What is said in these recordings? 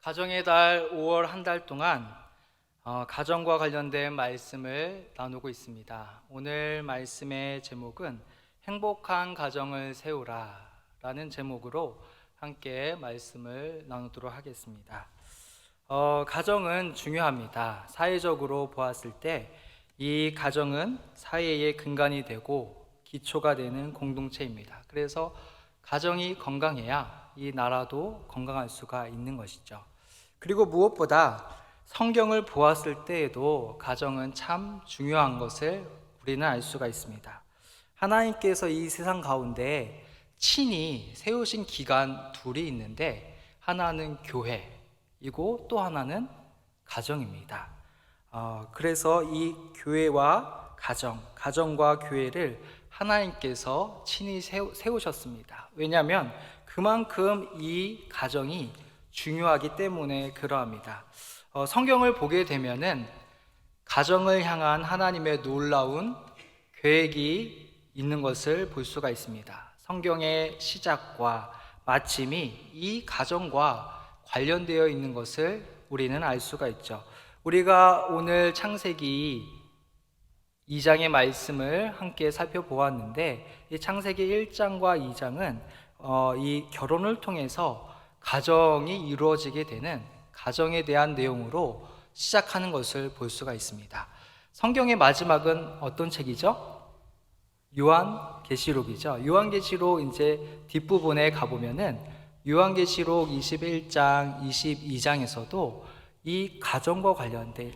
가정의 달 5월 한 달 동안 가정과 관련된 말씀을 나누고 있습니다. 오늘 말씀의 제목은 행복한 가정을 세우라 라는 제목으로 함께 말씀을 나누도록 하겠습니다. 가정은 중요합니다. 사회적으로 보았을 때 이 가정은 사회의 근간이 되고 기초가 되는 공동체입니다. 그래서 가정이 건강해야 이 나라도 건강할 수가 있는 것이죠. 그리고 무엇보다 성경을 보았을 때에도 가정은 참 중요한 것을 우리는 알 수가 있습니다. 하나님께서 이 세상 가운데 친히 세우신 기관 둘이 있는데, 하나는 교회이고 또 하나는 가정입니다. 그래서 이 교회와 가정과 교회를 하나님께서 친히 세우셨습니다. 왜냐하면 그만큼 이 가정이 중요하기 때문에 그러합니다. 성경을 보게 되면은 가정을 향한 하나님의 놀라운 계획이 있는 것을 볼 수가 있습니다. 성경의 시작과 마침이 이 가정과 관련되어 있는 것을 우리는 알 수가 있죠. 우리가 오늘 창세기 2장의 말씀을 함께 살펴보았는데, 이 창세기 1장과 2장은 이 결혼을 통해서 가정이 이루어지게 되는 가정에 대한 내용으로 시작하는 것을 볼 수가 있습니다. 성경의 마지막은 어떤 책이죠? 요한계시록이죠. 요한계시록 이제 뒷부분에 가보면은 요한계시록 21장, 22장에서도 이 가정과 관련된,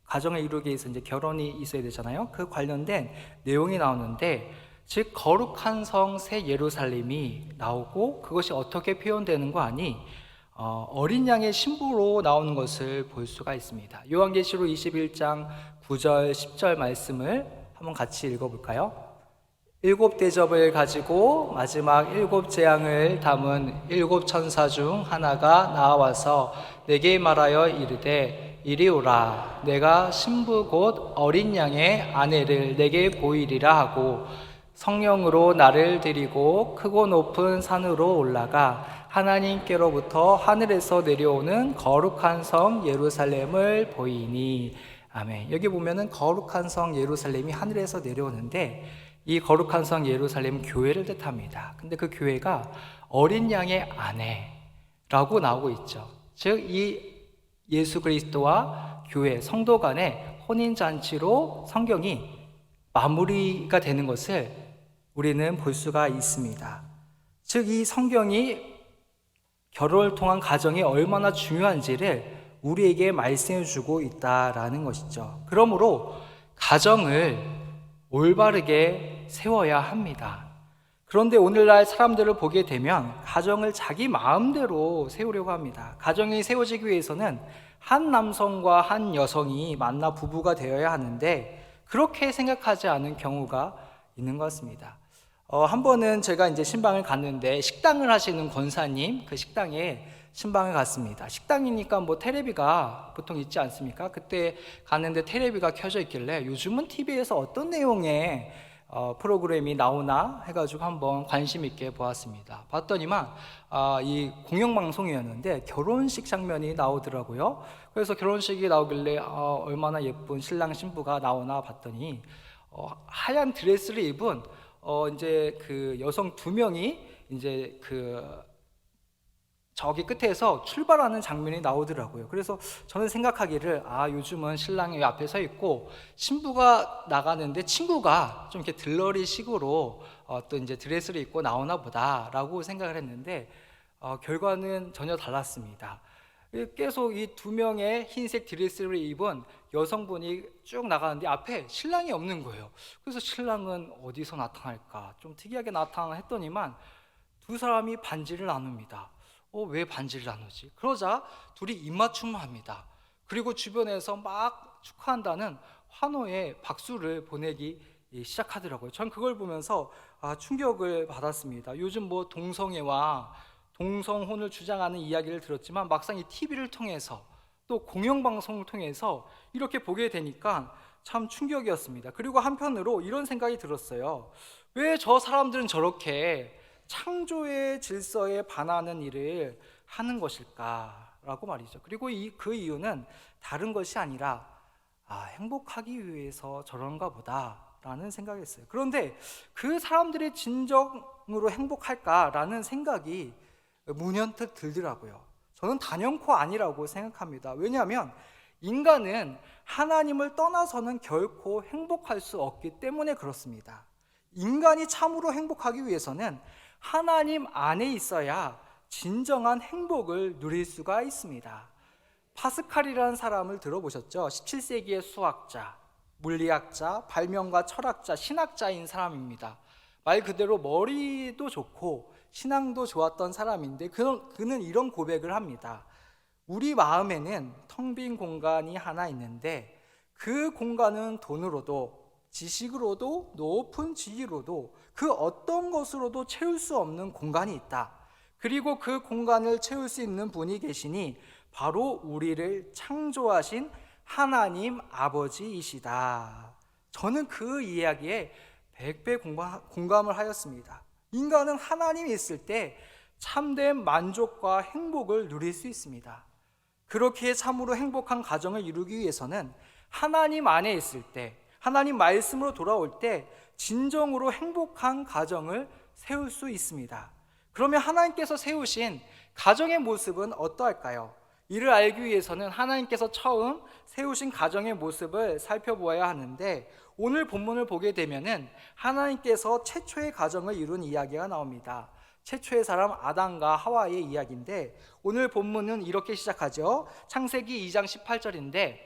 가정을 이루기 위해서 이제 결혼이 있어야 되잖아요. 그 관련된 내용이 나오는데, 즉 거룩한 성 새 예루살렘이 나오고 그것이 어떻게 표현되는 거 아니 어린 양의 신부로 나오는 것을 볼 수가 있습니다. 요한계시록 21장 9절 10절 말씀을 한번 같이 읽어볼까요? 일곱 대접을 가지고 마지막 일곱 재앙을 담은 일곱 천사 중 하나가 나와서 내게 말하여 이르되 이리 오라. 내가 신부 곧 어린 양의 아내를 내게 보이리라 하고 성령으로 나를 데리고 크고 높은 산으로 올라가 하나님께로부터 하늘에서 내려오는 거룩한 성 예루살렘을 보이니. 아멘. 여기 보면은 거룩한 성 예루살렘이 하늘에서 내려오는데, 이 거룩한 성 예루살렘 교회를 뜻합니다. 근데 그 교회가 어린 양의 아내라고 나오고 있죠. 즉 이 예수 그리스도와 교회, 성도 간의 혼인잔치로 성경이 마무리가 되는 것을 우리는 볼 수가 있습니다. 즉 이 성경이 결혼을 통한 가정이 얼마나 중요한지를 우리에게 말씀해 주고 있다라는 것이죠. 그러므로 가정을 올바르게 세워야 합니다. 그런데 오늘날 사람들을 보게 되면 가정을 자기 마음대로 세우려고 합니다. 가정이 세워지기 위해서는 한 남성과 한 여성이 만나 부부가 되어야 하는데, 그렇게 생각하지 않은 경우가 있는 것 같습니다. 한 번은 제가 이제 신방을 갔는데, 식당을 하시는 권사님 그 식당에 신방을 갔습니다. 식당이니까 뭐 테레비가 보통 있지 않습니까? 그때 갔는데 테레비가 켜져 있길래 요즘은 TV에서 어떤 내용의 프로그램이 나오나 해가지고 한번 관심 있게 보았습니다. 봤더니만 이 공영방송이었는데 결혼식 장면이 나오더라고요. 그래서 결혼식이 나오길래 얼마나 예쁜 신랑 신부가 나오나 봤더니 하얀 드레스를 입은 이제 그 여성 두 명이 이제 저기 끝에서 출발하는 장면이 나오더라고요. 그래서 저는 생각하기를 요즘은 신랑이 앞에 서 있고 신부가 나가는데 친구가 좀 이렇게 들러리 식으로 또 이제 드레스를 입고 나오나 보다라고 생각을 했는데, 결과는 전혀 달랐습니다. 계속 이 두 명의 흰색 드레스를 입은 여성분이 쭉 나가는데 앞에 신랑이 없는 거예요. 그래서 신랑은 어디서 나타날까, 좀 특이하게 나타나 했더니만 두 사람이 반지를 나눕니다. 왜 반지를 나누지? 그러자 둘이 입맞춤을 합니다. 그리고 주변에서 막 축하한다는 환호의 박수를 보내기 시작하더라고요. 전 그걸 보면서 충격을 받았습니다. 요즘 뭐 동성애와 동성혼을 주장하는 이야기를 들었지만 막상 이 TV를 통해서 또 공영방송을 통해서 이렇게 보게 되니까 참 충격이었습니다. 그리고 한편으로 이런 생각이 들었어요. 왜 저 사람들은 저렇게 창조의 질서에 반하는 일을 하는 것일까? 라고 말이죠. 그리고 그 이유는 다른 것이 아니라 행복하기 위해서 저런가 보다 라는 생각이 했어요. 그런데 그 사람들이 진정으로 행복할까라는 생각이 문연특 들더라고요. 저는 단연코 아니라고 생각합니다. 왜냐하면 인간은 하나님을 떠나서는 결코 행복할 수 없기 때문에 그렇습니다. 인간이 참으로 행복하기 위해서는 하나님 안에 있어야 진정한 행복을 누릴 수가 있습니다. 파스칼이라는 사람을 들어보셨죠? 17세기의 수학자, 물리학자, 발명가, 철학자, 신학자인 사람입니다. 말 그대로 머리도 좋고 신앙도 좋았던 사람인데 그는 이런 고백을 합니다. 우리 마음에는 텅 빈 공간이 하나 있는데 그 공간은 돈으로도 지식으로도 높은 지위로도 그 어떤 것으로도 채울 수 없는 공간이 있다. 그리고 그 공간을 채울 수 있는 분이 계시니 바로 우리를 창조하신 하나님 아버지이시다. 저는 그 이야기에 100배 공감을 하였습니다. 인간은 하나님이 있을 때 참된 만족과 행복을 누릴 수 있습니다. 그렇게 참으로 행복한 가정을 이루기 위해서는 하나님 안에 있을 때, 하나님 말씀으로 돌아올 때 진정으로 행복한 가정을 세울 수 있습니다. 그러면 하나님께서 세우신 가정의 모습은 어떠할까요? 이를 알기 위해서는 하나님께서 처음 세우신 가정의 모습을 살펴보아야 하는데, 오늘 본문을 보게 되면은 하나님께서 최초의 가정을 이룬 이야기가 나옵니다. 최초의 사람 아담과 하와의 이야기인데, 오늘 본문은 이렇게 시작하죠. 창세기 2장 18절인데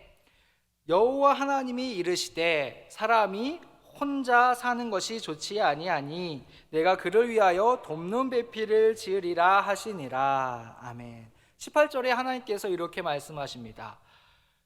여호와 하나님이 이르시되 사람이 혼자 사는 것이 좋지 아니하니 내가 그를 위하여 돕는 배필을 지으리라 하시니라. 아멘. 18절에 하나님께서 이렇게 말씀하십니다.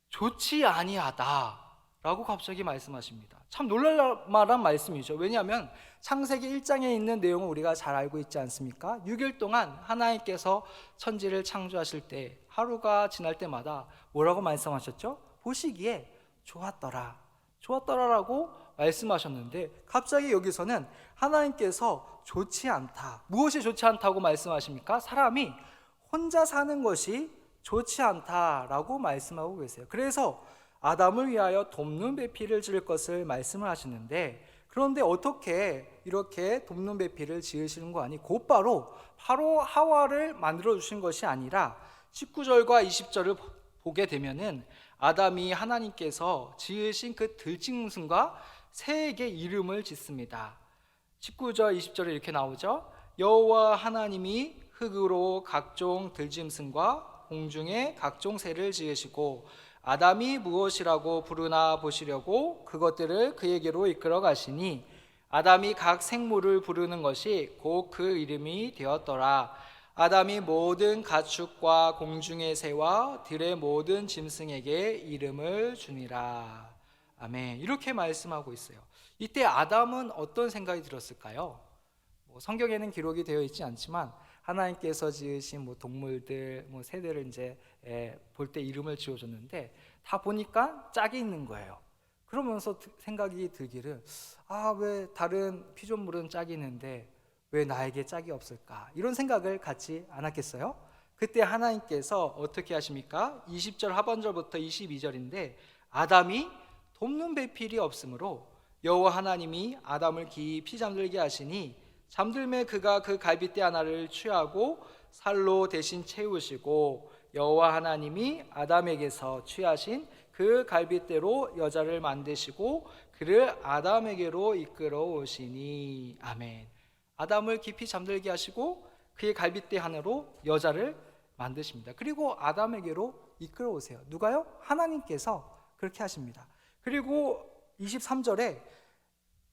좋지 아니하다 라고 갑자기 말씀하십니다. 참 놀랄만한 말씀이죠. 왜냐하면 창세기 1장에 있는 내용을 우리가 잘 알고 있지 않습니까? 6일 동안 하나님께서 천지를 창조하실 때 하루가 지날 때마다 뭐라고 말씀하셨죠? 보시기에 좋았더라라고 말씀하셨는데, 갑자기 여기서는 하나님께서 좋지 않다. 무엇이 좋지 않다고 말씀하십니까? 사람이 혼자 사는 것이 좋지 않다라고 말씀하고 계세요. 그래서 아담을 위하여 돕는 배필을 지을 것을 말씀을 하시는데, 그런데 어떻게 이렇게 돕는 배필을 지으시는 거 아니? 곧바로 하와를 만들어 주신 것이 아니라 19절과 20절을 보게 되면은 아담이 하나님께서 지으신 그 들짐승과 새에게 이름을 짓습니다. 19절 20절에 이렇게 나오죠. 여호와 하나님이 흙으로 각종 들짐승과 공중의 각종 새를 지으시고 아담이 무엇이라고 부르나 보시려고 그것들을 그에게로 이끌어 가시니 아담이 각 생물을 부르는 것이 곧 그 이름이 되었더라. 아담이 모든 가축과 공중의 새와 들의 모든 짐승에게 이름을 주니라. 아멘. 이렇게 말씀하고 있어요. 이때 아담은 어떤 생각이 들었을까요? 성경에는 기록이 되어 있지 않지만 하나님께서 지으신 동물들, 새들을 이제 볼 때 이름을 지어줬는데 다 보니까 짝이 있는 거예요. 그러면서 생각이 들기를, 왜 다른 피조물은 짝이 있는데 왜 나에게 짝이 없을까? 이런 생각을 갖지 않았겠어요? 그때 하나님께서 어떻게 하십니까? 20절 하반절부터 22절인데 아담이 돕는 배필이 없으므로 여호와 하나님이 아담을 깊이 잠들게 하시니 잠들매 그가 그 갈빗대 하나를 취하고 살로 대신 채우시고 여호와 하나님이 아담에게서 취하신 그 갈빗대로 여자를 만드시고 그를 아담에게로 이끌어 오시니. 아멘. 아담을 깊이 잠들게 하시고 그의 갈빗대 하나로 여자를 만드십니다. 그리고 아담에게로 이끌어 오세요. 누가요? 하나님께서 그렇게 하십니다. 그리고 23절에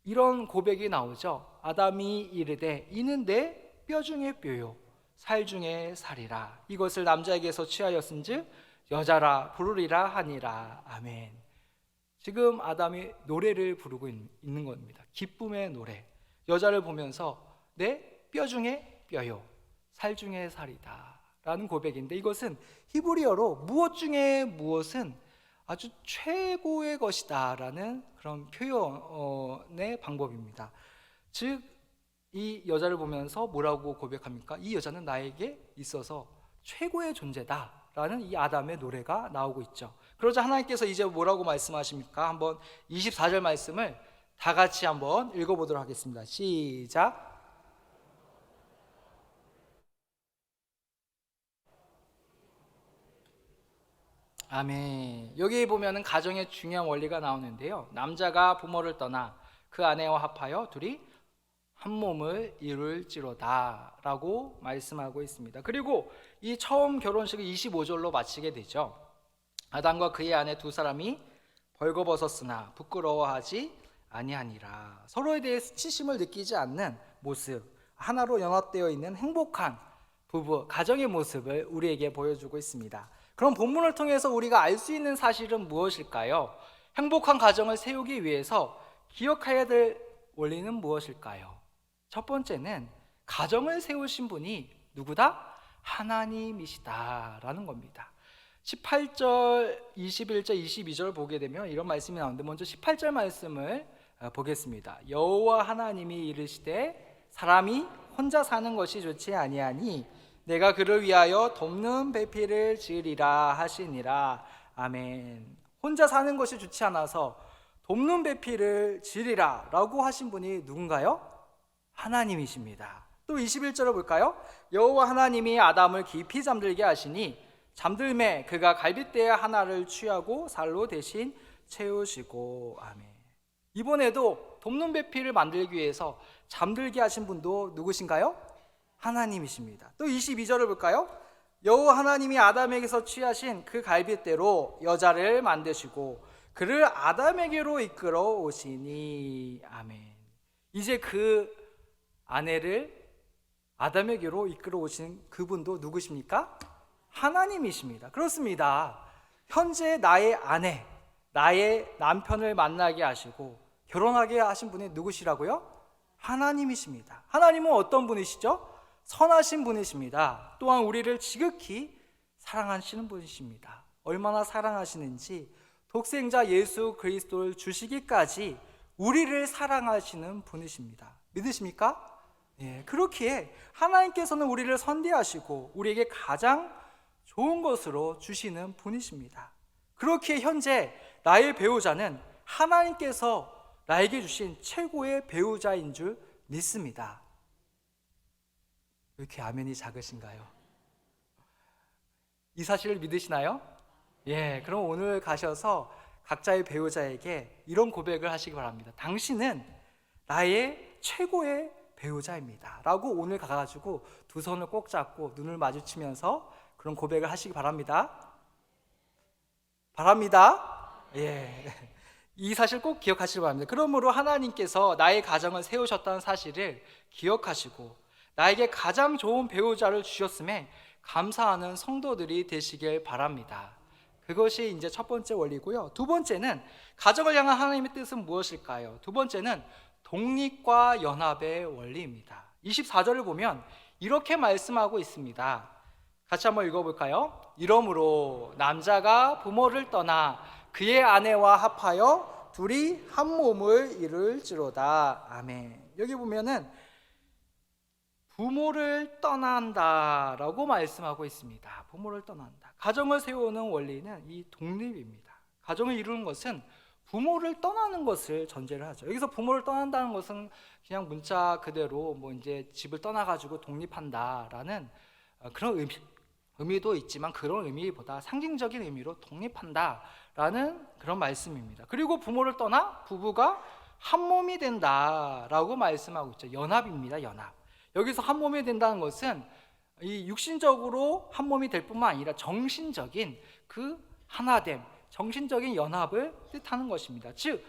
이런 고백이 나오죠. 아담이 이르되 이는 내 뼈 중에 뼈요 살 중에 살이라. 이것을 남자에게서 취하였은즉 여자라 부르리라 하니라. 아멘. 지금 아담이 노래를 부르고 있는 겁니다. 기쁨의 노래. 여자를 보면서 내 뼈 중에 뼈요 살 중에 살이다 라는 고백인데, 이것은 히브리어로 무엇 중에 무엇은 아주 최고의 것이다 라는 그런 표현의 방법입니다. 즉 이 여자를 보면서 뭐라고 고백합니까? 이 여자는 나에게 있어서 최고의 존재다 라는 이 아담의 노래가 나오고 있죠. 그러자 하나님께서 이제 뭐라고 말씀하십니까? 한번 24절 말씀을 다 같이 한번 읽어보도록 하겠습니다. 시작. 아멘. 여기 보면은 가정의 중요한 원리가 나오는데요. 남자가 부모를 떠나 그 아내와 합하여 둘이 한 몸을 이룰지로다 라고 말씀하고 있습니다. 그리고 이 처음 결혼식을 25절로 마치게 되죠. 아담과 그의 아내 두 사람이 벌거벗었으나 부끄러워하지 아니하니라. 서로에 대해 수치심을 느끼지 않는 모습, 하나로 연합되어 있는 행복한 부부, 가정의 모습을 우리에게 보여주고 있습니다. 그럼 본문을 통해서 우리가 알 수 있는 사실은 무엇일까요? 행복한 가정을 세우기 위해서 기억해야 될 원리는 무엇일까요? 첫 번째는 가정을 세우신 분이 누구다? 하나님이시다라는 겁니다. 18절, 21절, 22절 보게 되면 이런 말씀이 나오는데 먼저 18절 말씀을 보겠습니다. 여호와 하나님이 이르시되 사람이 혼자 사는 것이 좋지 아니하니 내가 그를 위하여 돕는 배필을 지으리라 하시니라. 아멘. 혼자 사는 것이 좋지 않아서 돕는 배필을 지으리라 라고 하신 분이 누군가요? 하나님이십니다. 또 21절을 볼까요? 여호와 하나님이 아담을 깊이 잠들게 하시니 잠들매 그가 갈빗대 하나를 취하고 살로 대신 채우시고. 아멘. 이번에도 돕는 배필을 만들기 위해서 잠들게 하신 분도 누구신가요? 하나님이십니다. 또 22절을 볼까요? 여호와 하나님이 아담에게서 취하신 그 갈빗대로 여자를 만드시고 그를 아담에게로 이끌어 오시니. 아멘. 이제 그 아내를 아담에게로 이끌어 오신 그분도 누구십니까? 하나님이십니다. 그렇습니다. 현재 나의 아내, 나의 남편을 만나게 하시고 결혼하게 하신 분이 누구시라고요? 하나님이십니다. 하나님은 어떤 분이시죠? 선하신 분이십니다. 또한 우리를 지극히 사랑하시는 분이십니다. 얼마나 사랑하시는지 독생자 예수 그리스도를 주시기까지 우리를 사랑하시는 분이십니다. 믿으십니까? 예, 그렇기에 하나님께서는 우리를 선대하시고 우리에게 가장 좋은 것으로 주시는 분이십니다. 그렇기에 현재 나의 배우자는 하나님께서 나에게 주신 최고의 배우자인 줄 믿습니다. 왜 이렇게 아멘이 작으신가요? 이 사실을 믿으시나요? 예, 그럼 오늘 가셔서 각자의 배우자에게 이런 고백을 하시기 바랍니다. 당신은 나의 최고의 배우자입니다 라고 오늘 가가지고 두 손을 꼭 잡고 눈을 마주치면서 그런 고백을 하시기 바랍니다. 예. 이 사실 꼭 기억하시기 바랍니다. 그러므로 하나님께서 나의 가정을 세우셨다는 사실을 기억하시고 나에게 가장 좋은 배우자를 주셨음에 감사하는 성도들이 되시길 바랍니다. 그것이 이제 첫 번째 원리고요. 두 번째는 가정을 향한 하나님의 뜻은 무엇일까요? 두 번째는 독립과 연합의 원리입니다. 24절을 보면 이렇게 말씀하고 있습니다. 같이 한번 읽어볼까요? 이러므로 남자가 부모를 떠나 그의 아내와 합하여 둘이 한 몸을 이룰지로다. 아멘. 여기 보면은 부모를 떠난다라고 말씀하고 있습니다. 부모를 떠난다. 가정을 세우는 원리는 이 독립입니다. 가정을 이루는 것은 부모를 떠나는 것을 전제를 하죠. 여기서 부모를 떠난다는 것은 그냥 문자 그대로 뭐 이제 집을 떠나가지고 독립한다라는 그런 의미도 있지만 그런 의미보다 상징적인 의미로 독립한다라는 그런 말씀입니다. 그리고 부모를 떠나 부부가 한 몸이 된다라고 말씀하고 있죠. 연합입니다. 연합. 여기서 한 몸이 된다는 것은 이 육신적으로 한 몸이 될 뿐만 아니라 정신적인 그 하나됨, 정신적인 연합을 뜻하는 것입니다. 즉,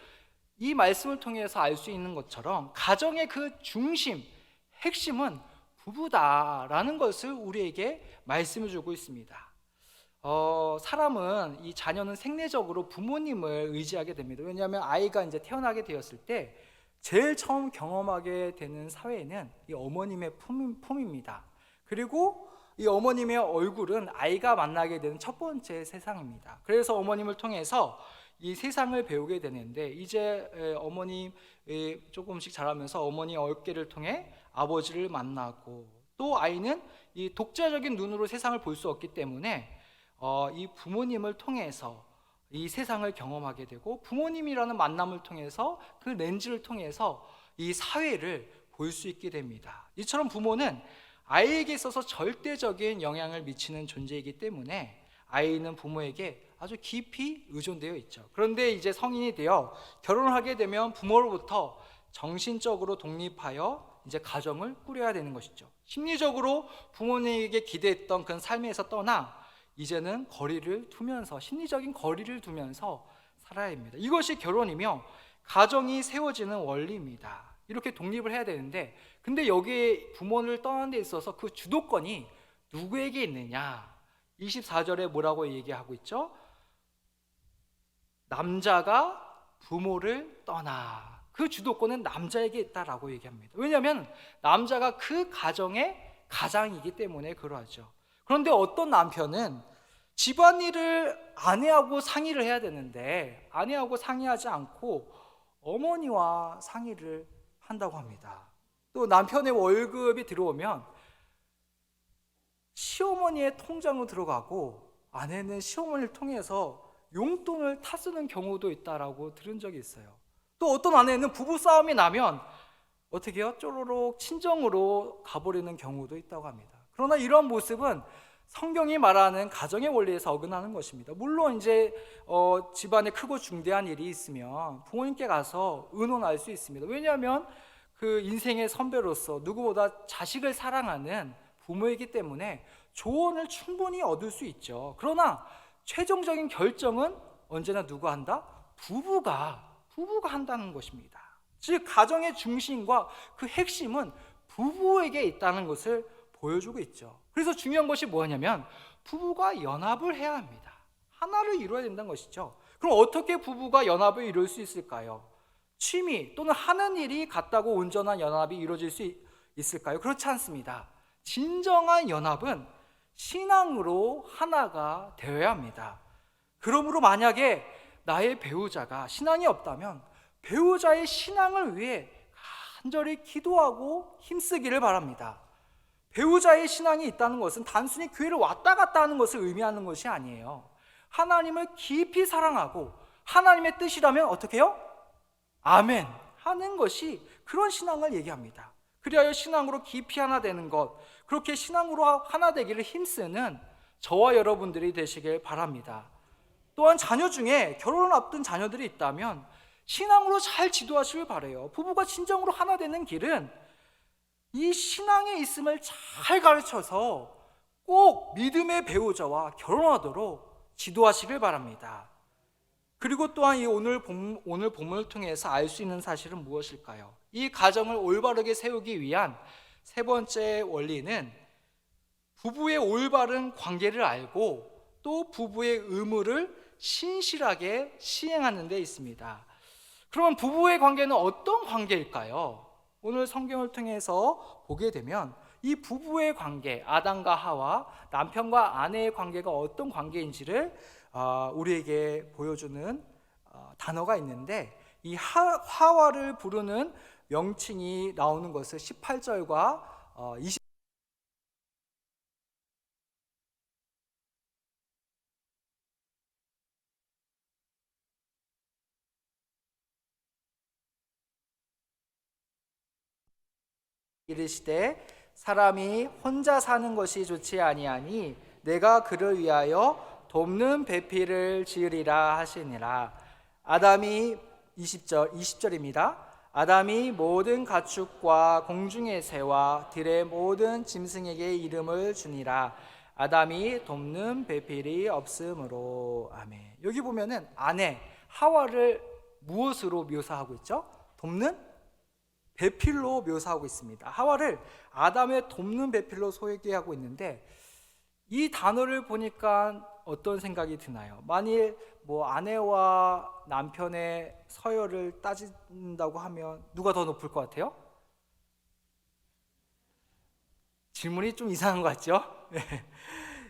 이 말씀을 통해서 알 수 있는 것처럼 가정의 그 중심, 핵심은 부부다라는 것을 우리에게 말씀해 주고 있습니다. 사람은 이 자녀는 생리적으로 부모님을 의지하게 됩니다. 왜냐하면 아이가 이제 태어나게 되었을 때 제일 처음 경험하게 되는 사회는 이 어머님의 품입니다. 그리고 이 어머님의 얼굴은 아이가 만나게 되는 첫 번째 세상입니다. 그래서 어머님을 통해서 이 세상을 배우게 되는데 이제 어머님 조금씩 자라면서 어머니 어깨를 통해 아버지를 만나고 또 아이는 이 독자적인 눈으로 세상을 볼 수 없기 때문에 이 부모님을 통해서 이 세상을 경험하게 되고, 부모님이라는 만남을 통해서 그 렌즈를 통해서 이 사회를 볼 수 있게 됩니다. 이처럼 부모는 아이에게 있어서 절대적인 영향을 미치는 존재이기 때문에 아이는 부모에게 아주 깊이 의존되어 있죠. 그런데 이제 성인이 되어 결혼을 하게 되면 부모로부터 정신적으로 독립하여 이제 가정을 꾸려야 되는 것이죠. 심리적으로 부모님에게 기대했던 그 삶에서 떠나 이제는 거리를 두면서, 심리적인 거리를 두면서 살아야 합니다. 이것이 결혼이며 가정이 세워지는 원리입니다. 이렇게 독립을 해야 되는데, 근데 여기에 부모를 떠나는 데 있어서 그 주도권이 누구에게 있느냐? 24절에 뭐라고 얘기하고 있죠? 남자가 부모를 떠나. 그 주도권은 남자에게 있다라고 얘기합니다. 왜냐하면 남자가 그 가정의 가장이기 때문에 그러하죠. 그런데 어떤 남편은 집안일을 아내하고 상의를 해야 되는데 아내하고 상의하지 않고 어머니와 상의를 한다고 합니다. 또 남편의 월급이 들어오면 시어머니의 통장으로 들어가고 아내는 시어머니를 통해서 용돈을 타쓰는 경우도 있다라고 들은 적이 있어요. 또 어떤 아내는 부부싸움이 나면 어떻게 해요? 쪼로록 친정으로 가버리는 경우도 있다고 합니다. 그러나 이런 모습은 성경이 말하는 가정의 원리에서 어긋나는 것입니다. 물론 이제 집안에 크고 중대한 일이 있으면 부모님께 가서 의논할 수 있습니다. 왜냐하면 그 인생의 선배로서 누구보다 자식을 사랑하는 부모이기 때문에 조언을 충분히 얻을 수 있죠. 그러나 최종적인 결정은 언제나 누가 한다? 부부가 한다는 것입니다. 즉 가정의 중심과 그 핵심은 부부에게 있다는 것을 보여주고 있죠. 그래서 중요한 것이 뭐냐면 부부가 연합을 해야 합니다. 하나를 이루어야 된다는 것이죠. 그럼 어떻게 부부가 연합을 이룰 수 있을까요? 취미 또는 하는 일이 같다고 온전한 연합이 이루어질 수 있을까요? 그렇지 않습니다. 진정한 연합은 신앙으로 하나가 되어야 합니다. 그러므로 만약에 나의 배우자가 신앙이 없다면 배우자의 신앙을 위해 간절히 기도하고 힘쓰기를 바랍니다. 배우자의 신앙이 있다는 것은 단순히 교회를 왔다 갔다 하는 것을 의미하는 것이 아니에요. 하나님을 깊이 사랑하고 하나님의 뜻이라면 어떻게 해요? 아멘 하는 것이 그런 신앙을 얘기합니다. 그리하여 신앙으로 깊이 하나 되는 것, 그렇게 신앙으로 하나 되기를 힘쓰는 저와 여러분들이 되시길 바랍니다. 또한 자녀 중에 결혼을 앞둔 자녀들이 있다면 신앙으로 잘 지도하시길 바라요. 부부가 진정으로 하나 되는 길은 이 신앙에 있음을 잘 가르쳐서 꼭 믿음의 배우자와 결혼하도록 지도하시길 바랍니다. 그리고 또한 이 오늘 본문을 통해서 알 수 있는 사실은 무엇일까요? 이 가정을 올바르게 세우기 위한 세 번째 원리는 부부의 올바른 관계를 알고 또 부부의 의무를 신실하게 시행하는 데 있습니다. 그러면 부부의 관계는 어떤 관계일까요? 오늘 성경을 통해서 보게 되면 이 부부의 관계, 아담과 하와, 남편과 아내의 관계가 어떤 관계인지를 우리에게 보여주는 단어가 있는데, 이 하와를 부르는 명칭이 나오는 것을 18절과 20 이르시되 사람이 혼자 사는 것이 좋지 아니하니 내가 그를 위하여 돕는 배필을 지으리라 하시니라. 아담이 20절입니다. 아담이 모든 가축과 공중의 새와 들의 모든 짐승에게 이름을 주니라. 아담이 돕는 배필이 없으므로. 아멘. 여기 보면은 아내 하와를 무엇으로 묘사하고 있죠? 돕는 배필로 묘사하고 있습니다. 하와를 아담의 돕는 배필로 소개하고 있는데, 이 단어를 보니까 어떤 생각이 드나요? 만일 아내와 남편의 서열을 따진다고 하면 누가 더 높을 것 같아요? 질문이 좀 이상한 것 같죠?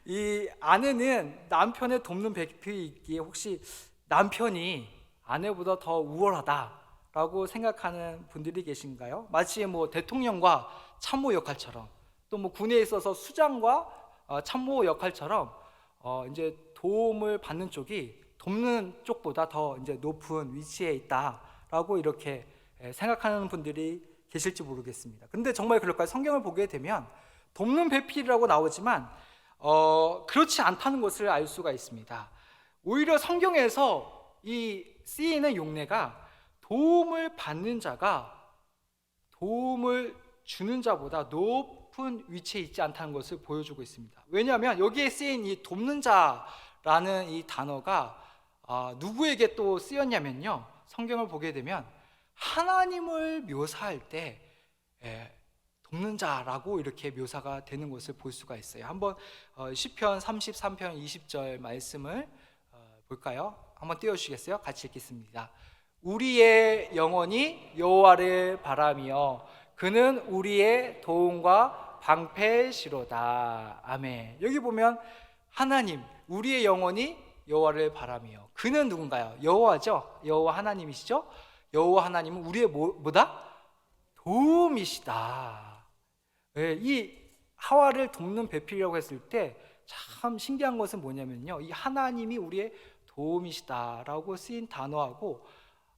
이 아내는 남편의 돕는 배필이 있기에 혹시 남편이 아내보다 더 우월하다라고 생각하는 분들이 계신가요? 마치 대통령과 참모 역할처럼, 또 군에 있어서 수장과 참모 역할처럼 이제 도움을 받는 쪽이 돕는 쪽보다 더 이제 높은 위치에 있다라고 이렇게 생각하는 분들이 계실지 모르겠습니다. 근데 정말 그럴까요? 성경을 보게 되면 돕는 배필이라고 나오지만 그렇지 않다는 것을 알 수가 있습니다. 오히려 성경에서 이 쓰이는 용례가 도움을 받는 자가 도움을 주는 자보다 높은 위치에 있지 않다는 것을 보여주고 있습니다. 왜냐하면 여기에 쓰인 이 돕는 자라는 이 단어가 누구에게 또 쓰였냐면요, 성경을 보게 되면 하나님을 묘사할 때 돕는 자라고 이렇게 묘사가 되는 것을 볼 수가 있어요. 한번 시편 33편 20절 말씀을 볼까요? 한번 띄워주시겠어요? 같이 읽겠습니다. 우리의 영혼이 여호와를 바라며 그는 우리의 도움과 방패시로다. 아멘. 여기 보면 하나님, 우리의 영혼이 여호와를 바라며, 그는 누군가요? 여호와죠. 여호와 하나님이시죠. 여호와 하나님은 우리의 뭐다? 도움이시다. 이 하와를 돕는 배필이라고 했을 때 참 신기한 것은 뭐냐면요, 이 하나님이 우리의 도움이시다라고 쓰인 단어하고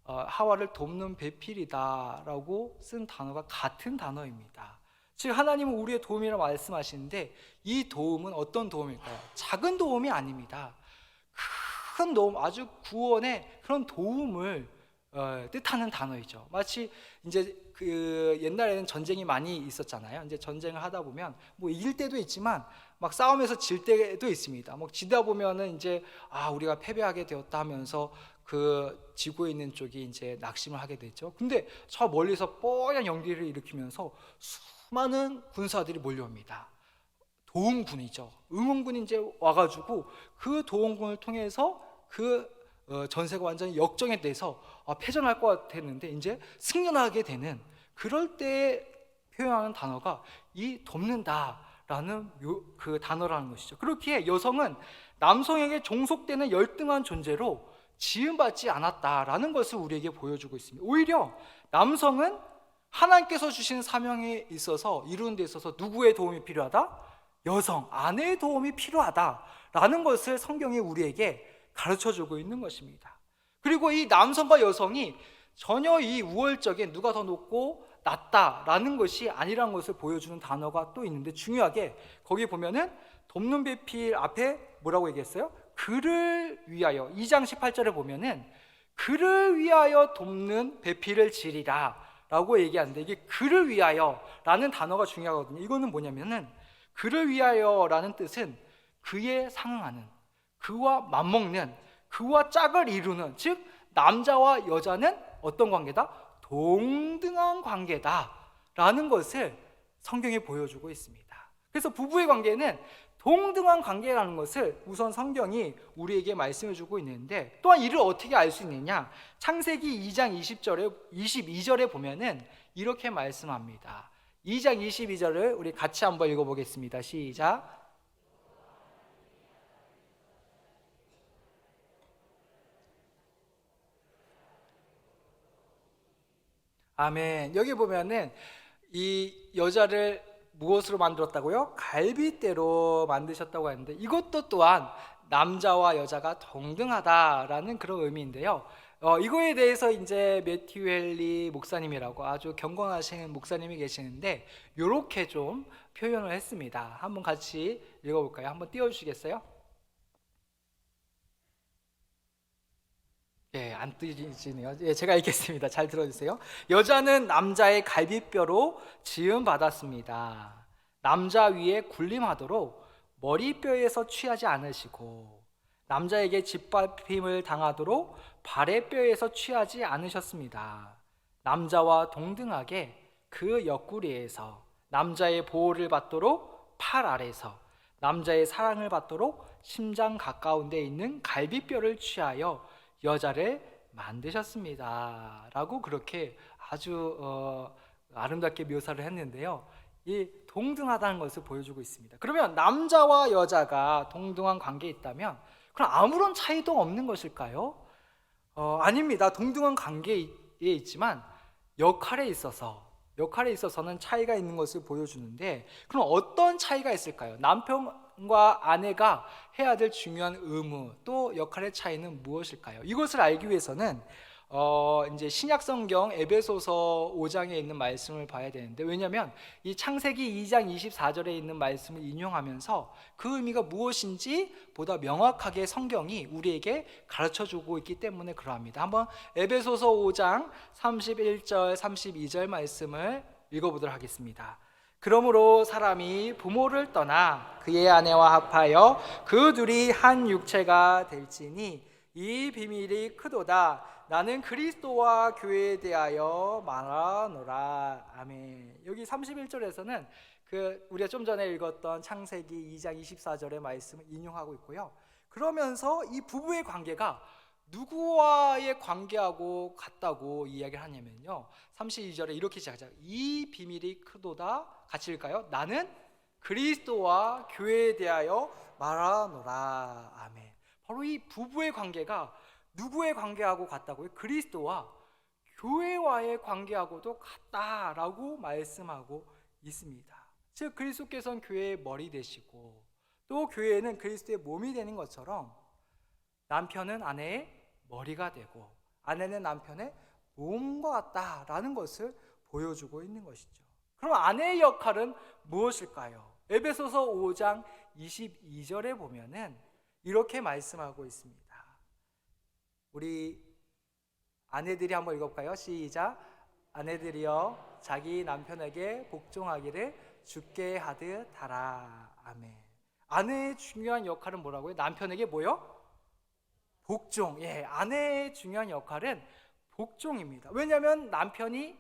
하와를 돕는 배필이다라고 쓴 단어가 같은 단어입니다. 즉 하나님은 우리의 도움이라고 말씀하시는데 이 도움은 어떤 도움일까요? 작은 도움이 아닙니다. 큰 도움, 아주 구원의 그런 도움을 뜻하는 단어이죠. 마치 이제 그 옛날에는 전쟁이 많이 있었잖아요. 이제 전쟁을 하다 보면 뭐 이길 때도 있지만 막 싸움에서 질 때도 있습니다. 뭐 지다 보면은 이제 우리가 패배하게 되었다 하면서 그 지고 있는 쪽이 이제 낙심을 하게 되죠. 근데 저 멀리서 뽀얀 연기를 일으키면서 수많은 군사들이 몰려옵니다. 도움군이죠. 응원군이 이제 와가지고 그 도움군을 통해서 그 전세가 완전히 역정에 대해서 패전할 것 같았는데 이제 승리하게 되는, 그럴 때 표현하는 단어가 이 돕는다라는 그 단어라는 것이죠. 그렇기에 여성은 남성에게 종속되는 열등한 존재로 지음받지 않았다라는 것을 우리에게 보여주고 있습니다. 오히려 남성은 하나님께서 주신 사명에 있어서 이루는 데 있어서 누구의 도움이 필요하다? 여성, 아내의 도움이 필요하다라는 것을 성경이 우리에게 가르쳐주고 있는 것입니다. 그리고 이 남성과 여성이 전혀 이 우월적인 누가 더 높고 낫다라는 것이 아니라는 것을 보여주는 단어가 또 있는데, 중요하게 거기 보면은 돕는 배필 앞에 뭐라고 얘기했어요? 그를 위하여, 2장 18절에 보면은 그를 위하여 돕는 배필을 지리라 라고 얘기하는데, 이게 그를 위하여 라는 단어가 중요하거든요. 이거는 뭐냐면은 그를 위하여 라는 뜻은 그에 상응하는, 그와 맞먹는, 그와 짝을 이루는, 즉 남자와 여자는 어떤 관계다? 동등한 관계다 라는 것을 성경이 보여주고 있습니다. 그래서 부부의 관계는 동등한 관계라는 것을 우선 성경이 우리에게 말씀해주고 있는데, 또한 이를 어떻게 알 수 있느냐? 창세기 2장 22절에 보면은 이렇게 말씀합니다. 2장 22절을 우리 같이 한번 읽어보겠습니다. 시작. 아멘. 여기 보면은 이 여자를 무엇으로 만들었다고요? 갈빗대로 만드셨다고 하는데, 이것도 또한 남자와 여자가 동등하다라는 그런 의미인데요. 이거에 대해서 이제 매튜 헨리 목사님이라고 아주 경건하신 목사님이 계시는데 이렇게 좀 표현을 했습니다. 한번 같이 읽어볼까요? 한번 띄워주시겠어요? 안 뜨지네요. 제가 읽겠습니다. 잘 들어주세요. 여자는 남자의 갈비뼈로 지음 받았습니다. 남자 위에 군림하도록 머리뼈에서 취하지 않으시고 남자에게 짓밟힘을 당하도록 발의 뼈에서 취하지 않으셨습니다. 남자와 동등하게 그 옆구리에서 남자의 보호를 받도록 팔 아래서 남자의 사랑을 받도록 심장 가까운 데 있는 갈비뼈를 취하여 여자를 만드셨습니다 라고 그렇게 아주 아름답게 묘사를 했는데요, 이 동등하다는 것을 보여주고 있습니다. 그러면 남자와 여자가 동등한 관계에 있다면 그럼 아무런 차이도 없는 것일까요? 아닙니다. 동등한 관계에 있지만 역할에 있어서는 차이가 있는 것을 보여주는데, 그럼 어떤 차이가 있을까요? 남편과 아내가 해야 될 중요한 의무 또 역할의 차이는 무엇일까요? 이것을 알기 위해서는 이제 신약 성경 에베소서 5장에 있는 말씀을 봐야 되는데, 왜냐하면 이 창세기 2장 24절에 있는 말씀을 인용하면서 그 의미가 무엇인지 보다 명확하게 성경이 우리에게 가르쳐주고 있기 때문에 그러합니다. 한번 에베소서 5장 31절 32절 말씀을 읽어보도록 하겠습니다. 그러므로 사람이 부모를 떠나 그의 아내와 합하여 그 둘이 한 육체가 될지니 이 비밀이 크도다. 나는 그리스도와 교회에 대하여 말하노라. 아멘. 여기 31절에서는 우리가 좀 전에 읽었던 창세기 2장 24절의 말씀을 인용하고 있고요. 그러면서 이 부부의 관계가 누구와의 관계하고 같다고 이야기를 하냐면요, 32절에 이렇게 시작하죠. 이 비밀이 크도다. 같이 읽을까요? 나는 그리스도와 교회에 대하여 말하노라. 아멘. 바로 이 부부의 관계가 누구의 관계하고 같다고요? 그리스도와 교회와의 관계하고도 같다라고 말씀하고 있습니다. 즉 그리스도께서는 교회의 머리 되시고 또 교회는 그리스도의 몸이 되는 것처럼 남편은 아내의 머리가 되고 아내는 남편의 몸과 같다라는 것을 보여주고 있는 것이죠. 그럼 아내의 역할은 무엇일까요? 에베소서 5장 22절에 보면은 이렇게 말씀하고 있습니다. 우리 아내들이 한번 읽어볼까요? 시작. 아내들이여 자기 남편에게 복종하기를 주께 하듯 하라. 아멘. 아내의 중요한 역할은 뭐라고요? 남편에게 뭐요? 복종. 예, 아내의 중요한 역할은 복종입니다. 왜냐하면 남편이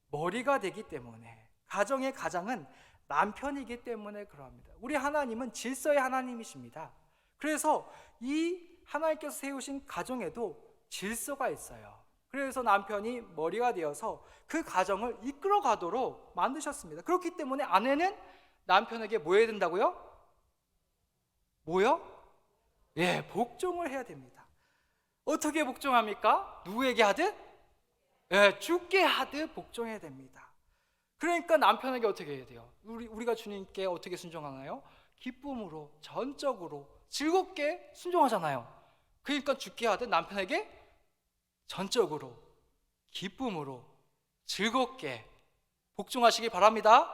머리가 되기 때문에, 가정의 가장은 남편이기 때문에 그러합니다. 우리 하나님은 질서의 하나님이십니다. 그래서 이 하나님께서 세우신 가정에도 질서가 있어요. 그래서 남편이 머리가 되어서 그 가정을 이끌어 가도록 만드셨습니다. 그렇기 때문에 아내는 남편에게 뭐 해야 된다고요? 뭐요? 예, 복종을 해야 됩니다. 어떻게 복종합니까? 누구에게 하듯? 예, 주께 하듯 복종해야 됩니다. 그러니까 남편에게 어떻게 해야 돼요? 우리가 주님께 어떻게 순종하나요? 기쁨으로, 전적으로, 즐겁게 순종하잖아요. 그러니까 주께 하듯 남편에게 전적으로, 기쁨으로, 즐겁게 복종하시기 바랍니다.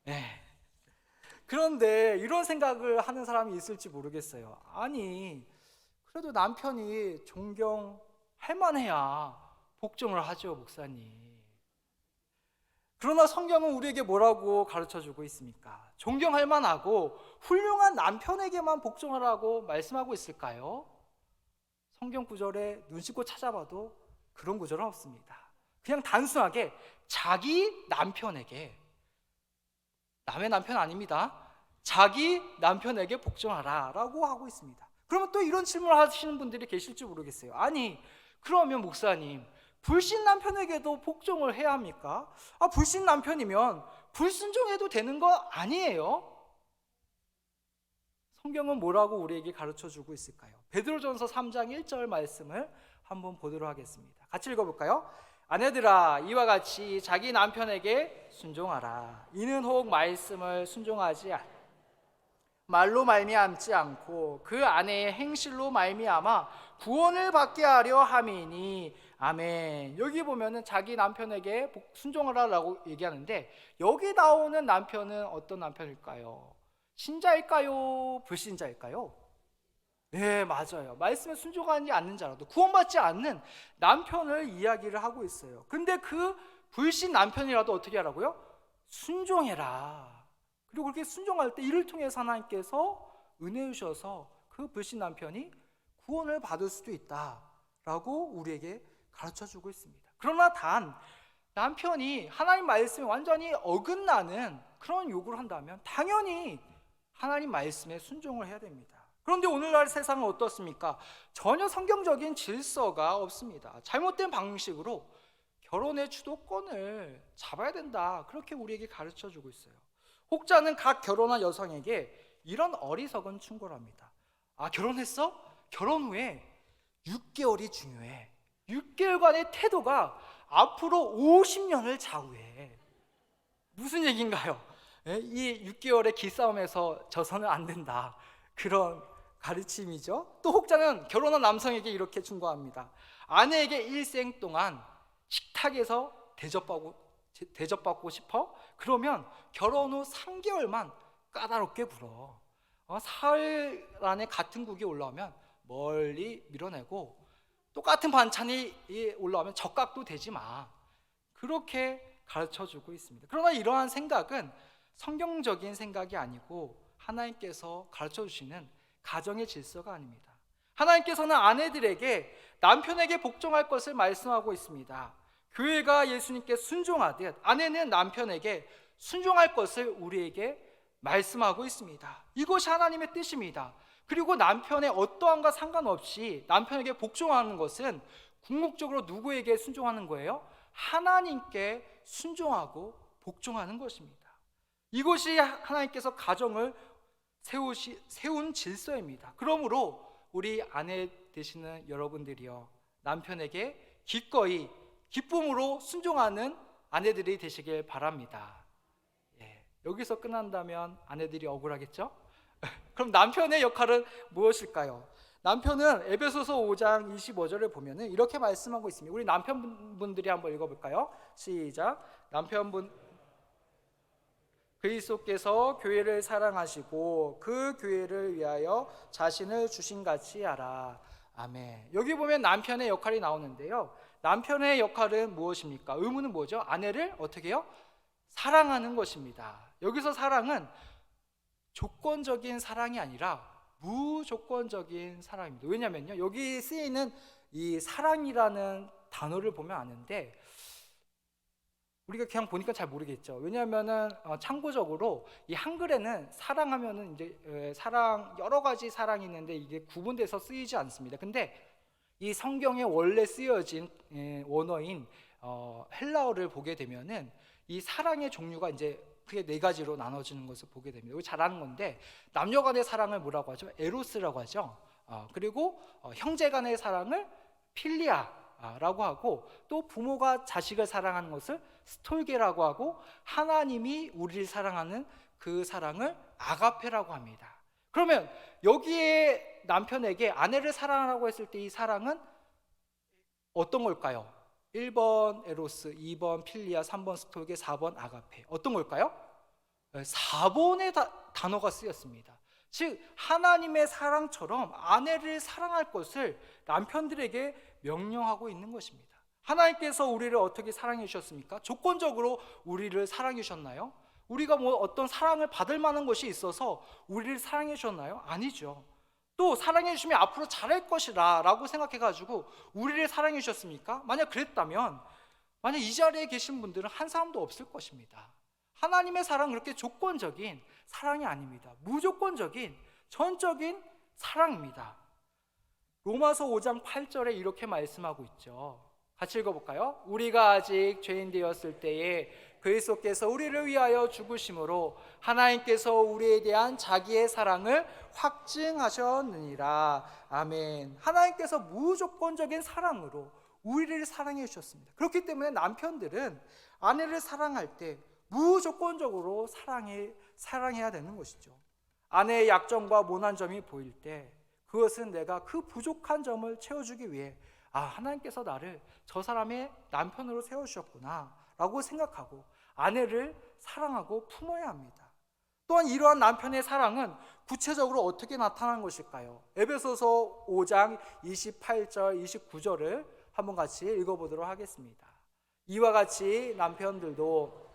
네. 그런데 이런 생각을 하는 사람이 있을지 모르겠어요. 아니, 그래도 남편이 존경할 만해야 복종을 하죠, 목사님. 그러나 성경은 우리에게 뭐라고 가르쳐주고 있습니까? 존경할 만하고 훌륭한 남편에게만 복종하라고 말씀하고 있을까요? 성경 구절에 눈 씻고 찾아봐도 그런 구절은 없습니다. 그냥 단순하게 자기 남편에게, 남의 남편 아닙니다, 자기 남편에게 복종하라 라고 하고 있습니다. 그러면 또 이런 질문을 하시는 분들이 계실지 모르겠어요. 아니, 그러면 목사님, 불신 남편에게도 복종을 해야 합니까? 불신 남편이면 불순종해도 되는 거 아니에요? 성경은 뭐라고 우리에게 가르쳐주고 있을까요? 베드로전서 3장 1절 말씀을 한번 보도록 하겠습니다. 같이 읽어볼까요? 아내들아, 이와 같이 자기 남편에게 순종하라. 이는 혹 말씀을 순종하지 말로 말미암지 않고 그 아내의 행실로 말미암아 구원을 받게 하려 함이니. 아멘. 여기 보면은 자기 남편에게 순종하라라고 얘기하는데, 여기 나오는 남편은 어떤 남편일까요? 신자일까요? 불신자일까요? 네, 맞아요. 말씀에 순종하지 않는 자라도, 구원받지 않는 남편을 이야기를 하고 있어요. 근데 그 불신 남편이라도 어떻게 하라고요? 순종해라. 그리고 그렇게 순종할 때 이를 통해서 하나님께서 은혜 주셔서 그 불신 남편이 구원을 받을 수도 있다라고 우리에게 가르쳐주고 있습니다. 그러나 단 남편이 하나님 말씀에 완전히 어긋나는 그런 요구를 한다면 당연히 하나님 말씀에 순종을 해야 됩니다. 그런데 오늘날 세상은 어떻습니까? 전혀 성경적인 질서가 없습니다. 잘못된 방식으로 결혼의 주도권을 잡아야 된다, 그렇게 우리에게 가르쳐주고 있어요. 혹자는 각 결혼한 여성에게 이런 어리석은 충고를 합니다. 결혼했어? 결혼 후에 6개월이 중요해. 6개월간의 태도가 앞으로 50년을 좌우해. 무슨 얘기인가요? 이 6개월의 기싸움에서 져서는 안 된다. 그런 가르침이죠. 또 혹자는 결혼한 남성에게 이렇게 충고합니다. 아내에게 일생 동안 식탁에서 대접받고 싶어? 그러면 결혼 후 3개월만 까다롭게 굴어. 사흘 안에 같은 국이 올라오면 멀리 밀어내고 똑같은 반찬이 올라오면 적각도 되지 마. 그렇게 가르쳐주고 있습니다. 그러나 이러한 생각은 성경적인 생각이 아니고 하나님께서 가르쳐주시는 가정의 질서가 아닙니다. 하나님께서는 아내들에게 남편에게 복종할 것을 말씀하고 있습니다. 교회가 예수님께 순종하듯 아내는 남편에게 순종할 것을 우리에게 말씀하고 있습니다. 이것이 하나님의 뜻입니다. 그리고 남편의 어떠함과 상관없이 남편에게 복종하는 것은 궁극적으로 누구에게 순종하는 거예요? 하나님께 순종하고 복종하는 것입니다. 이것이 하나님께서 가정을 세운 질서입니다. 그러므로 우리 아내 되시는 여러분들이요, 남편에게 기꺼이 기쁨으로 순종하는 아내들이 되시길 바랍니다. 여기서 끝난다면 아내들이 억울하겠죠? 그럼 남편의 역할은 무엇일까요? 남편은 에베소서 5장 25절을 보면은 이렇게 말씀하고 있습니다. 우리 남편분들이 한번 읽어볼까요? 시작. 남편분 그리스도께서 교회를 사랑하시고 그 교회를 위하여 자신을 주신같이 하라. 아멘. 여기 보면 남편의 역할이 나오는데요. 남편의 역할은 무엇입니까? 의무는 뭐죠? 아내를 어떻게 해요? 사랑하는 것입니다. 여기서 사랑은 조건적인 사랑이 아니라 무조건적인 사랑입니다. 왜냐면요, 여기 쓰이는 이 사랑이라는 단어를 보면 아는데 우리가 그냥 보니까 잘 모르겠죠. 왜냐하면은 참고적으로 이 한글에는 사랑하면은 이제 사랑 여러 가지 사랑이 있는데 이게 구분돼서 쓰이지 않습니다. 근데 이 성경에 원래 쓰여진 원어인 헬라어를 보게 되면은 이 사랑의 종류가 이제 크게 4가지로 나눠지는 것을 보게 됩니다. 이거 잘 아는 건데 남녀 간의 사랑을 뭐라고 하죠? 에로스라고 하죠. 그리고 형제 간의 사랑을 필리아라고 하고 또 부모가 자식을 사랑하는 것을 스톨게라고 하고 하나님이 우리를 사랑하는 그 사랑을 아가페라고 합니다. 그러면 여기에 남편에게 아내를 사랑하라고 했을 때 이 사랑은 어떤 걸까요? 1번 에로스, 2번 필리아, 3번 스톨게, 4번 아가페. 어떤 걸까요? 4번의 단어가 쓰였습니다. 즉 하나님의 사랑처럼 아내를 사랑할 것을 남편들에게 명령하고 있는 것입니다. 하나님께서 우리를 어떻게 사랑해 주셨습니까? 조건적으로 우리를 사랑해 주셨나요? 우리가 뭐 어떤 사랑을 받을 만한 것이 있어서 우리를 사랑해 주셨나요? 아니죠. 또 사랑해 주시면 앞으로 잘할 것이라 라고 생각해가지고 우리를 사랑해 주셨습니까? 만약 그랬다면 만약 이 자리에 계신 분들은 한 사람도 없을 것입니다. 하나님의 사랑은 그렇게 조건적인 사랑이 아닙니다. 무조건적인 전적인 사랑입니다. 로마서 5장 8절에 이렇게 말씀하고 있죠. 같이 읽어볼까요? 우리가 아직 죄인 되었을 때에 그리스도께서 우리를 위하여 죽으심으로 하나님께서 우리에 대한 자기의 사랑을 확증하셨느니라. 아멘. 하나님께서 무조건적인 사랑으로 우리를 사랑해 주셨습니다. 그렇기 때문에 남편들은 아내를 사랑할 때 무조건적으로 사랑해야 되는 것이죠. 아내의 약점과 모난 점이 보일 때 그것은 내가 그 부족한 점을 채워주기 위해 하나님께서 나를 저 사람의 남편으로 세워주셨구나 라고 생각하고 아내를 사랑하고 품어야 합니다. 또한 이러한 남편의 사랑은 구체적으로 어떻게 나타나는 것일까요? 에베소서 5장 28절 29절을 한번 같이 읽어보도록 하겠습니다. 이와 같이 남편들도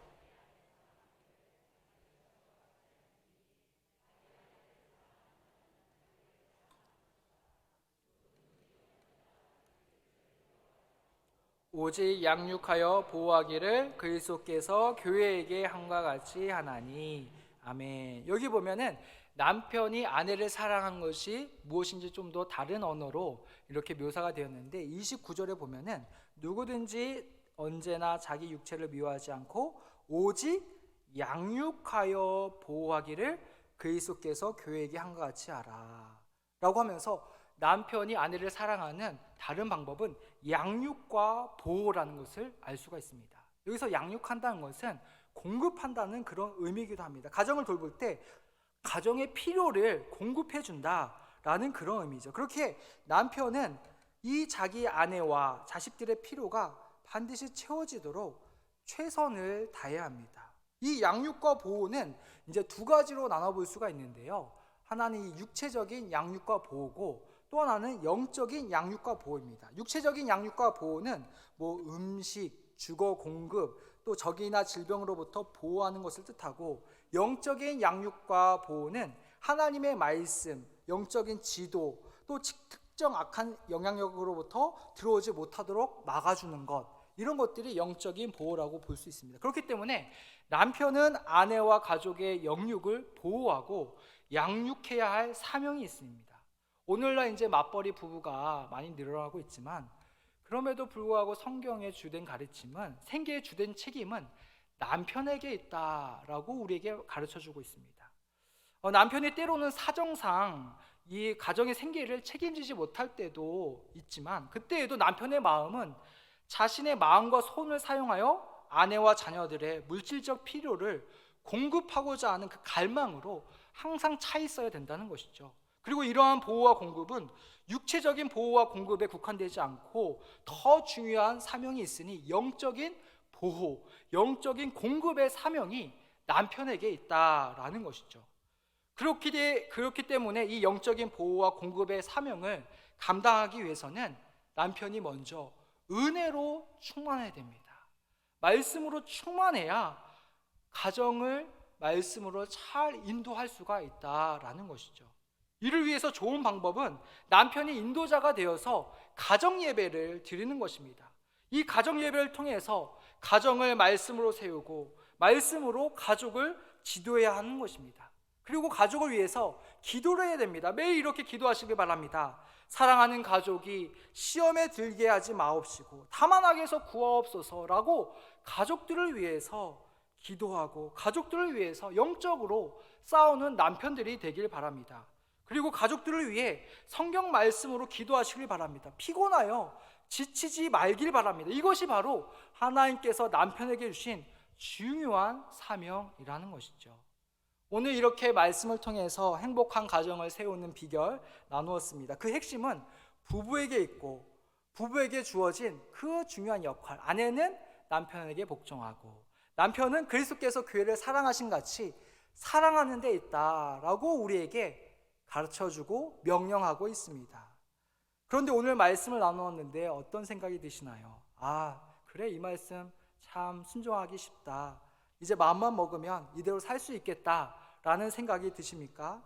오직 양육하여 보호하기를 그리스도께서 교회에게 함과 같이 하나니. 아멘. 여기 보면은 남편이 아내를 사랑한 것이 무엇인지 좀 더 다른 언어로 이렇게 묘사가 되었는데 29절에 보면은 누구든지 언제나 자기 육체를 미워하지 않고 오직 양육하여 보호하기를 그리스도께서 교회에게 함과 같이 하라 라고 하면서 남편이 아내를 사랑하는 다른 방법은 양육과 보호라는 것을 알 수가 있습니다. 여기서 양육한다는 것은 공급한다는 그런 의미이기도 합니다. 가정을 돌볼 때 가정의 필요를 공급해 준다라는 그런 의미죠. 그렇게 남편은 이 자기 아내와 자식들의 필요가 반드시 채워지도록 최선을 다해야 합니다. 이 양육과 보호는 이제 두 가지로 나눠볼 수가 있는데요. 하나는 육체적인 양육과 보호고 또 하나는 영적인 양육과 보호입니다. 육체적인 양육과 보호는 음식, 주거 공급, 또 적이나 질병으로부터 보호하는 것을 뜻하고, 영적인 양육과 보호는 하나님의 말씀, 영적인 지도, 또 특정 악한 영향력으로부터 들어오지 못하도록 막아주는 것, 이런 것들이 영적인 보호라고 볼 수 있습니다. 그렇기 때문에 남편은 아내와 가족의 영육을 보호하고 양육해야 할 사명이 있습니다. 오늘날 이제 맞벌이 부부가 많이 늘어나고 있지만, 그럼에도 불구하고 성경의 주된 가르침은, 생계의 주된 책임은 남편에게 있다라고 우리에게 가르쳐주고 있습니다. 남편이 때로는 사정상 이 가정의 생계를 책임지지 못할 때도 있지만, 그때에도 남편의 마음은 자신의 마음과 손을 사용하여 아내와 자녀들의 물질적 필요를 공급하고자 하는 그 갈망으로 항상 차 있어야 된다는 것이죠. 그리고 이러한 보호와 공급은 육체적인 보호와 공급에 국한되지 않고 더 중요한 사명이 있으니, 영적인 보호, 영적인 공급의 사명이 남편에게 있다라는 것이죠. 그렇기 때문에 이 영적인 보호와 공급의 사명을 감당하기 위해서는 남편이 먼저 은혜로 충만해야 됩니다. 말씀으로 충만해야 가정을 말씀으로 잘 인도할 수가 있다라는 것이죠. 이를 위해서 좋은 방법은 남편이 인도자가 되어서 가정 예배를 드리는 것입니다. 이 가정 예배를 통해서 가정을 말씀으로 세우고 말씀으로 가족을 지도해야 하는 것입니다. 그리고 가족을 위해서 기도를 해야 됩니다. 매일 이렇게 기도하시길 바랍니다. 사랑하는 가족이 시험에 들게 하지 마옵시고 다만 악에서 구하옵소서라고 가족들을 위해서 기도하고 가족들을 위해서 영적으로 싸우는 남편들이 되길 바랍니다. 그리고 가족들을 위해 성경 말씀으로 기도하시길 바랍니다. 피곤하여 지치지 말길 바랍니다. 이것이 바로 하나님께서 남편에게 주신 중요한 사명이라는 것이죠. 오늘 이렇게 말씀을 통해서 행복한 가정을 세우는 비결 나누었습니다. 그 핵심은 부부에게 있고, 부부에게 주어진 그 중요한 역할, 아내는 남편에게 복종하고 남편은 그리스도께서 교회를 사랑하신 같이 사랑하는 데 있다라고 우리에게 가르쳐주고 명령하고 있습니다. 그런데 오늘 말씀을 나누었는데 어떤 생각이 드시나요? 그래, 이 말씀 참 순종하기 쉽다, 이제 마음만 먹으면 이대로 살 수 있겠다라는 생각이 드십니까?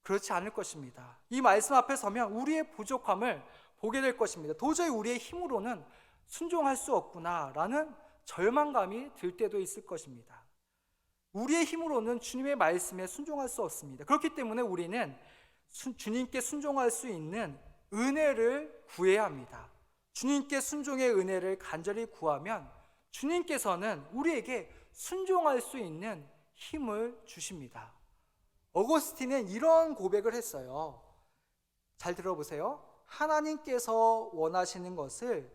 그렇지 않을 것입니다. 이 말씀 앞에 서면 우리의 부족함을 보게 될 것입니다. 도저히 우리의 힘으로는 순종할 수 없구나라는 절망감이 들 때도 있을 것입니다. 우리의 힘으로는 주님의 말씀에 순종할 수 없습니다. 그렇기 때문에 우리는 주님께 순종할 수 있는 은혜를 구해야 합니다. 주님께 순종의 은혜를 간절히 구하면 주님께서는 우리에게 순종할 수 있는 힘을 주십니다. 어거스틴은 이런 고백을 했어요. 잘 들어보세요. 하나님께서 원하시는 것을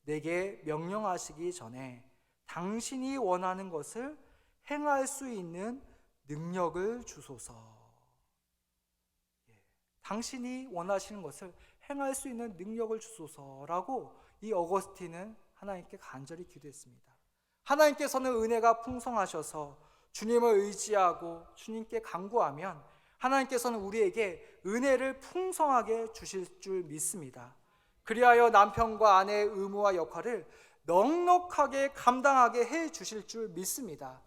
내게 명령하시기 전에 당신이 원하는 것을 행할 수 있는 능력을 주소서. 당신이 원하시는 것을 행할 수 있는 능력을 주소서라고 이 어거스틴은 하나님께 간절히 기도했습니다. 하나님께서는 은혜가 풍성하셔서 주님을 의지하고 주님께 간구하면 하나님께서는 우리에게 은혜를 풍성하게 주실 줄 믿습니다. 그리하여 남편과 아내의 의무와 역할을 넉넉하게 감당하게 해 주실 줄 믿습니다.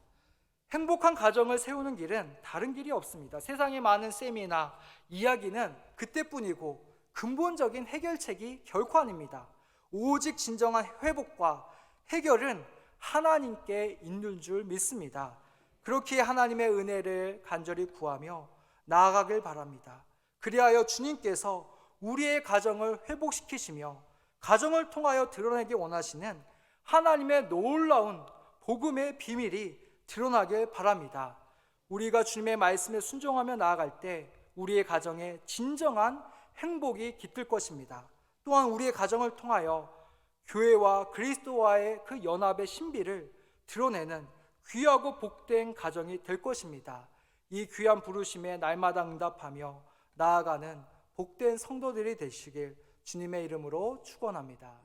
행복한 가정을 세우는 길은 다른 길이 없습니다. 세상의 많은 셈이나 이야기는 그때뿐이고 근본적인 해결책이 결코 아닙니다. 오직 진정한 회복과 해결은 하나님께 있는 줄 믿습니다. 그렇게 하나님의 은혜를 간절히 구하며 나아가길 바랍니다. 그리하여 주님께서 우리의 가정을 회복시키시며 가정을 통하여 드러내기 원하시는 하나님의 놀라운 복음의 비밀이 드러나길 바랍니다. 우리가 주님의 말씀에 순종하며 나아갈 때 우리의 가정에 진정한 행복이 깃들 것입니다. 또한 우리의 가정을 통하여 교회와 그리스도와의 그 연합의 신비를 드러내는 귀하고 복된 가정이 될 것입니다. 이 귀한 부르심에 날마다 응답하며 나아가는 복된 성도들이 되시길 주님의 이름으로 축원합니다.